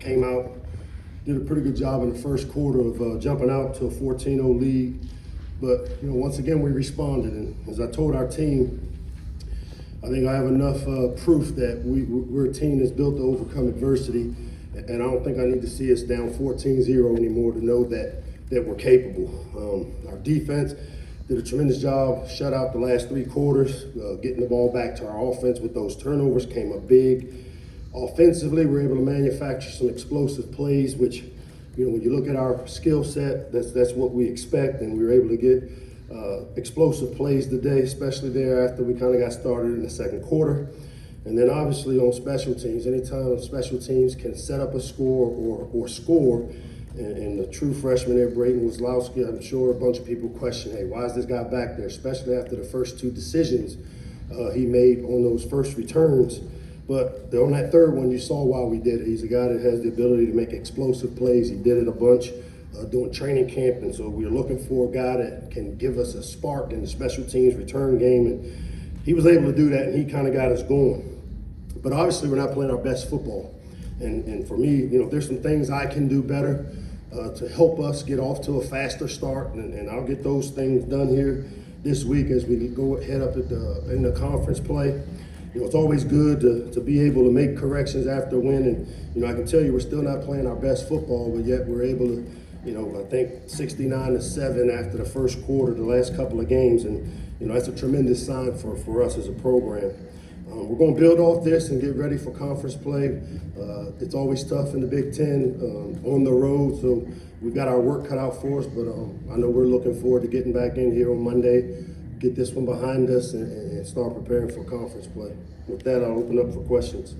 came out, did a pretty good job in the first quarter of jumping out to a 14-0 lead. But once again, we responded, and as I told our team, I think I have enough proof that we're a team that's built to overcome adversity, and I don't think I need to see us down 14-0 anymore to know that we're capable. Our defense did a tremendous job, shut out the last 3 quarters, getting the ball back to our offense with those turnovers came up big. Offensively, we're able to manufacture some explosive plays, which, when you look at our skill set, that's what we expect, and we were able to get explosive plays today, especially there after we kind of got started in the second quarter. And then obviously on special teams, anytime special teams can set up a score or score, and the true freshman there, Wisloski, I'm sure a bunch of people question, hey, why is this guy back there, especially after the first 2 decisions he made on those first returns. But on that third one, you saw why we did it. He's a guy that has the ability to make explosive plays. He did it a bunch during training camp, and so we're looking for a guy that can give us a spark in the special teams return game, and he was able to do that, and he kind of got us going. But obviously, we're not playing our best football, and for me, there's some things I can do better to help us get off to a faster start, and I'll get those things done here this week as we go head up in the conference play. It's always good to be able to make corrections after a win, and I can tell you we're still not playing our best football, but yet we're able to, I think 69-7 after the first quarter, the last couple of games, and that's a tremendous sign for us as a program. We're going to build off this and get ready for conference play. It's always tough in the Big Ten on the road, so we've got our work cut out for us, but I know we're looking forward to getting back in here on Monday, get this one behind us, and start preparing for conference play. With that, I'll open up for questions.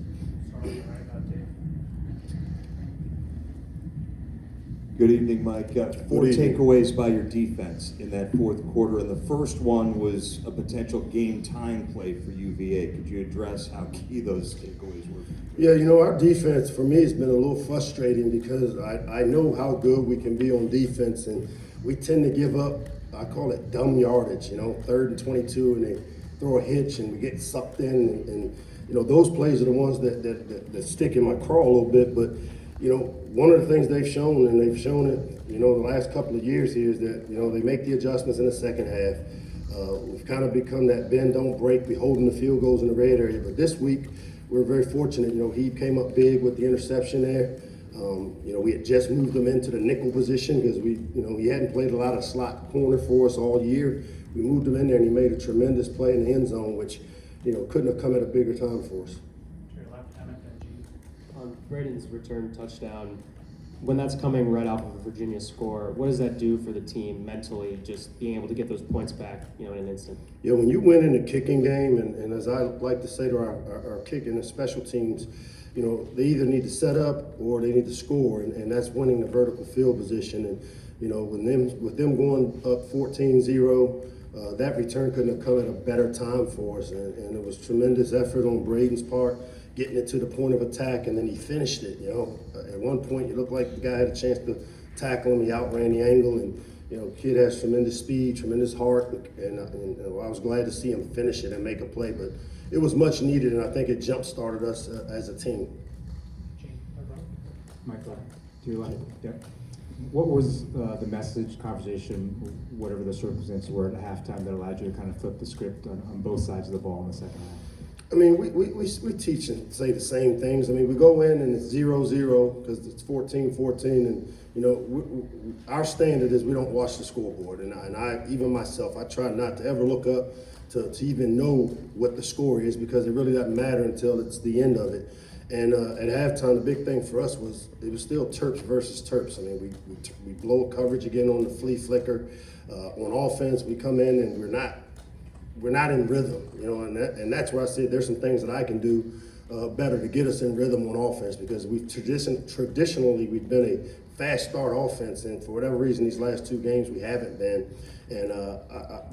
Good evening, Mike. 4 takeaways by your defense in that fourth quarter, and the first one was a potential game-time play for UVA. Could you address how key those takeaways were? Yeah, our defense for me has been a little frustrating because I know how good we can be on defense, and we tend to give up, I call it dumb yardage, 3rd and 22, and they throw a hitch and we get sucked in, and those plays are the ones that stick in my craw a little bit, but one of the things they've shown, and they've shown it, the last couple of years here, is that, they make the adjustments in the second half. We've kind of become that bend, don't break, be holding the field goals in the red area. But this week, we're very fortunate. he came up big with the interception there. We had just moved him into the nickel position because he hadn't played a lot of slot corner for us all year. We moved him in there, and he made a tremendous play in the end zone, which, couldn't have come at a bigger time for us. On Braden's return touchdown, when that's coming right off of a Virginia score, what does that do for the team mentally, just being able to get those points back, in an instant? Yeah, when you win in the kicking game, and as I like to say to our kicking and special teams, they either need to set up or they need to score, and that's winning the vertical field position. And, with them going up 14-0, that return couldn't have come at a better time for us, and it was tremendous effort on Braden's part, getting it to the point of attack, and then he finished it. At one point, it looked like the guy had a chance to tackle him. He outran the angle, and kid has tremendous speed, tremendous heart, and I was glad to see him finish it and make a play. But it was much needed, and I think it jump-started us as a team. Mike, do you like? Yeah. What was the message, conversation, whatever the circumstances were at halftime that allowed you to kind of flip the script on both sides of the ball in the second half? I mean, we teach and say the same things. I mean, we go in and it's 0-0 because it's 14-14, and our standard is we don't watch the scoreboard. And I even myself, I try not to ever look up to even know what the score is because it really doesn't matter until it's the end of it. And at halftime, the big thing for us was it was still Terps versus Terps. I mean, we blow coverage again on the flea flicker. On offense, we come in and we're not in rhythm, and that's where I said there's some things that I can do better to get us in rhythm on offense because traditionally we've been a fast start offense, and for whatever reason these last 2 games we haven't been. And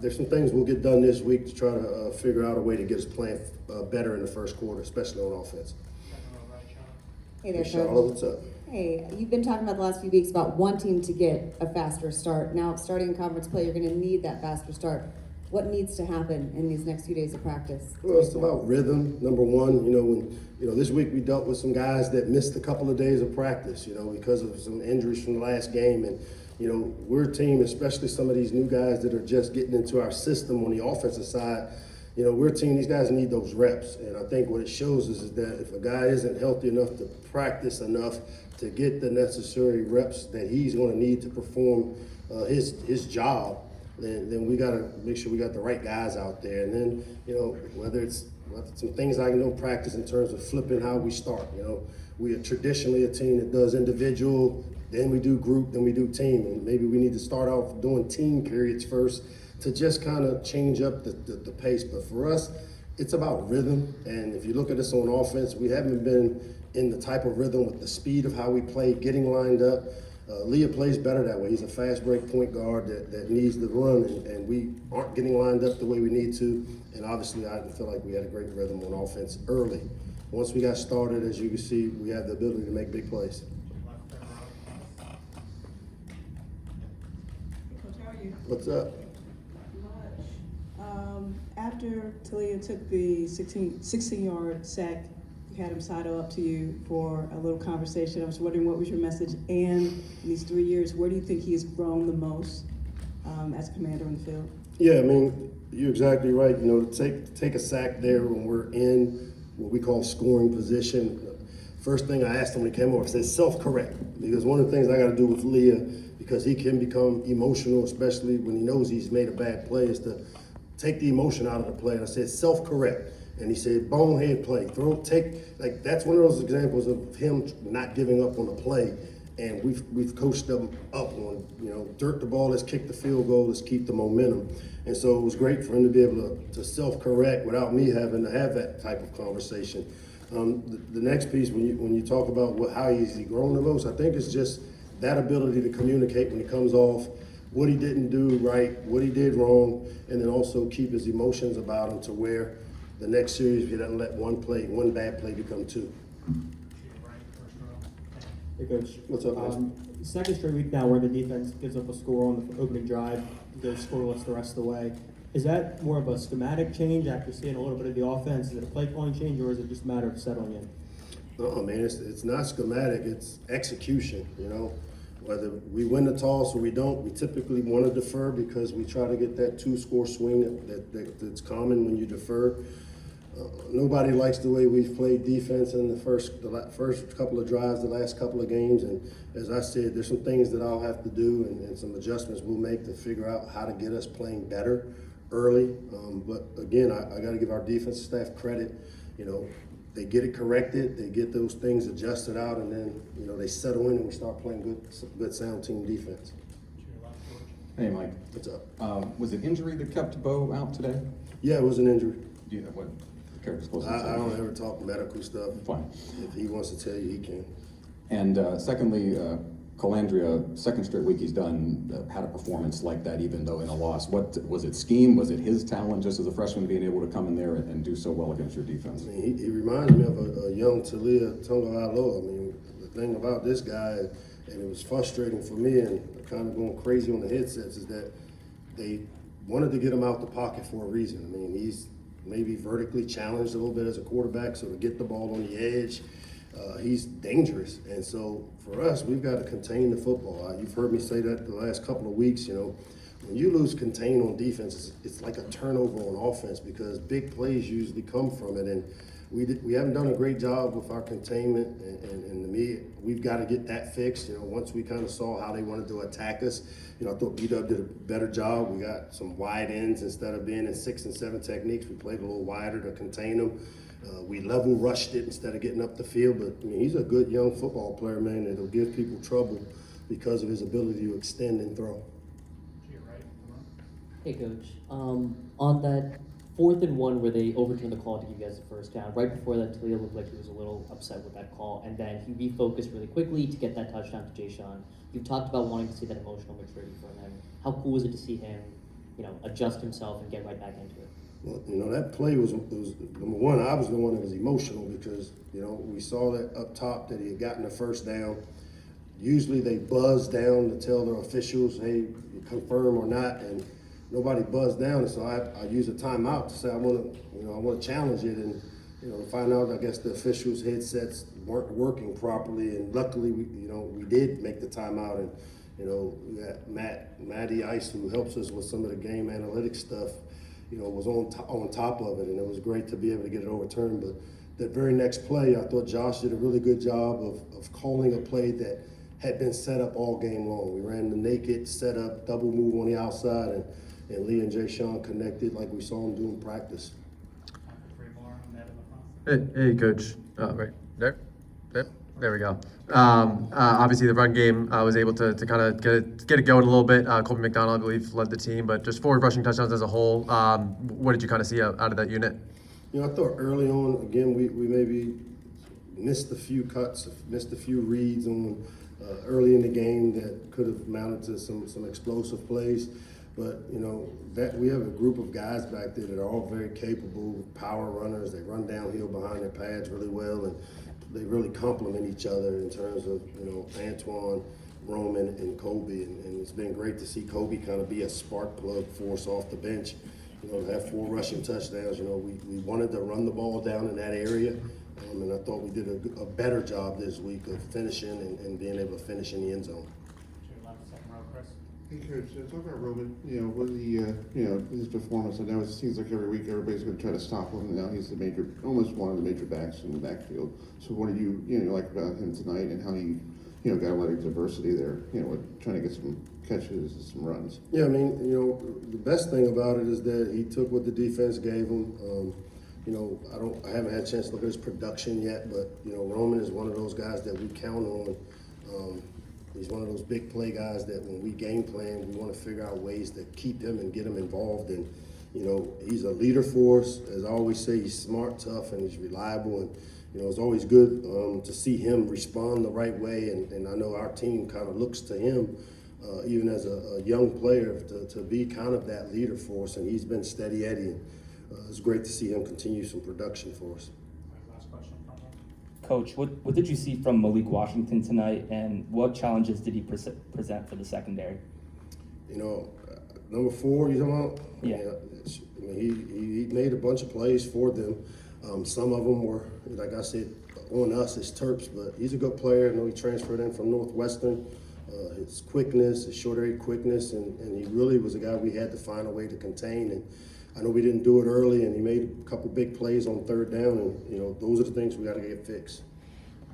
there's some things we'll get done this week to try to figure out a way to get us playing better in the first quarter, especially on offense. Hey there, Charlotte, what's up? Hey, you've been talking about the last few weeks about wanting to get a faster start. Now, starting in conference play, you're going to need that faster start. What needs to happen in these next few days of practice? Well, it's about rhythm, number one. This week we dealt with some guys that missed a couple of days of practice, because of some injuries from the last game. And, we're a team, especially some of these new guys that are just getting into our system on the offensive side. We're a team, these guys need those reps. And I think what it shows is that if a guy isn't healthy enough to practice enough to get the necessary reps that he's going to need to perform his job, then we got to make sure we got the right guys out there. And then, whether it's some things I practice in terms of flipping how we start. We are traditionally a team that does individual, then we do group, then we do team. And maybe we need to start off doing team periods first to just kind of change up the pace. But for us, it's about rhythm. And if you look at us on offense, we haven't been in the type of rhythm with the speed of how we play, getting lined up. Leah plays better that way. He's a fast break point guard that needs to run, and we aren't getting lined up the way we need to. And obviously, I didn't feel like we had a great rhythm on offense early. Once we got started, as you can see, we have the ability to make big plays. Coach, how are you? What's up? After Taulia took the 16-yard sack, you had him sidle up to you for a little conversation. I was wondering what was your message, and in these 3 years, where do you think he has grown the most as a commander on the field? Yeah, you're exactly right. To take a sack there when we're in what we call scoring position. First thing I asked him when he came over, I said self-correct, because one of the things I got to do with Leah, because he can become emotional, especially when he knows he's made a bad play, is to take the emotion out of the play. And I said self-correct, and he said bonehead play. That's one of those examples of him not giving up on a play. And we've coached them up on, dirt the ball, let's kick the field goal, let's keep the momentum. And so it was great for him to be able to self-correct without me having to have that type of conversation. The next piece, when you talk about how he's grown the most, I think it's just that ability to communicate when he comes off, what he didn't do right, what he did wrong, and then also keep his emotions about him to where the next series he doesn't let one bad play become two. Hey, Coach. What's up, guys? Second straight week now where the defense gives up a score on the opening drive, goes scoreless the rest of the way. Is that more of a schematic change after seeing a little bit of the offense? Is it a play calling change, or is it just a matter of settling in? No, man, it's not schematic, it's execution, Whether we win the toss or we don't, we typically want to defer because we try to get that two-score swing that's common when you defer. Nobody likes the way we've played defense in the first couple of drives, the last couple of games. And as I said, there's some things that I'll have to do and some adjustments we'll make to figure out how to get us playing better early. But again, I got to give our defense staff credit. They get it corrected, they get those things adjusted out, and then, they settle in and we start playing good sound team defense. Hey, Mike. What's up? Was it injury that kept Bo out today? Yeah, it was an injury. Do you know what the character's supposed to say? I don't ever talk medical stuff. Fine. If he wants to tell you, he can. And secondly, Colandrea, second straight week he's done, had a performance like that even though in a loss. What was it, scheme? Was it his talent just as a freshman being able to come in there and do so well against your defense? He reminds me of a young Taulia Tonga. The thing about this guy, and it was frustrating for me and kind of going crazy on the headsets, is that they wanted to get him out the pocket for a reason. He's maybe vertically challenged a little bit as a quarterback, so to get the ball on the edge, he's dangerous. And so for us, we've got to contain the football. You've heard me say that the last couple of weeks. When you lose contain on defense, it's like a turnover on offense because big plays usually come from it. And we haven't done a great job with our containment. And to me, we've got to get that fixed. Once we kind of saw how they wanted to attack us, I thought B-Dub did a better job. We got some wide ends instead of being in 6 and 7 techniques. We played a little wider to contain them. We level rushed it instead of getting up the field, but he's a good young football player, man. It'll give people trouble because of his ability to extend and throw. Hey, Coach. On that 4th and 1 where they overturned the call to give you guys the first down, right before that, Taulia looked like he was a little upset with that call, and then he refocused really quickly to get that touchdown to Jay Sean. You've talked about wanting to see that emotional maturity from him. How cool was it to see him, adjust himself and get right back into it? Well, that play was number one. I was the one that was emotional because we saw that up top that he had gotten the first down. Usually they buzz down to tell their officials, hey, confirm or not. And nobody buzzed down, and so I used a timeout to say I want to challenge it, and to find out, I guess the officials' headsets weren't working properly, and luckily we did make the timeout, and we got Matty Ice, who helps us with some of the game analytics stuff, was on top of it, and it was great to be able to get it overturned. But that very next play, I thought Josh did a really good job of calling a play that had been set up all game long. We ran the naked setup, double move on the outside, and Lee and Jay Sean connected like we saw them do in practice. Hey, Coach. Right there. There we go. Obviously, the run game was able to kind of get it going a little bit. Colby McDonald, I believe, led the team, but just forward rushing touchdowns as a whole. What did you kind of see out of that unit? I thought early on, again, we maybe missed a few cuts, missed a few reads on early in the game that could have mounted to some explosive plays. But that we have a group of guys back there that are all very capable power runners. They run downhill behind their pads really well, and they really complement each other in terms of Antoine, Roman, and Kobe. And it's been great to see Kobe kind of be a spark plug for us off the bench. To have 4 rushing touchdowns. We wanted to run the ball down in that area, and I thought we did a better job this week of finishing and being able to finish in the end zone. Hey Coach, talk about Roman. What his performance. I know it seems like every week everybody's going to try to stop him. Now he's almost one of the major backs in the backfield. So what do you like about him tonight, and how you got a lot of diversity there? Trying to get some catches and some runs. Yeah, the best thing about it is that he took what the defense gave him. I haven't had a chance to look at his production yet, but Roman is one of those guys that we count on. He's one of those big play guys that when we game plan, we want to figure out ways to keep him and get him involved. And he's a leader for us. As I always say, he's smart, tough, and he's reliable. And it's always good to see him respond the right way. And I know our team kind of looks to him, even as a young player, to be kind of that leader for us. And he's been steady Eddie. And it's great to see him continue some production for us. Coach, what did you see from Malik Washington tonight, and what challenges did he present for the secondary? Number 4, you talking about? Yeah. He made a bunch of plays for them. Some of them were, like I said, on us as Terps, but he's a good player. I know he transferred in from Northwestern. His quickness, his short area quickness, and he really was a guy we had to find a way to contain. And I know we didn't do it early, and he made a couple big plays on 3rd down, and those are the things we got to get fixed.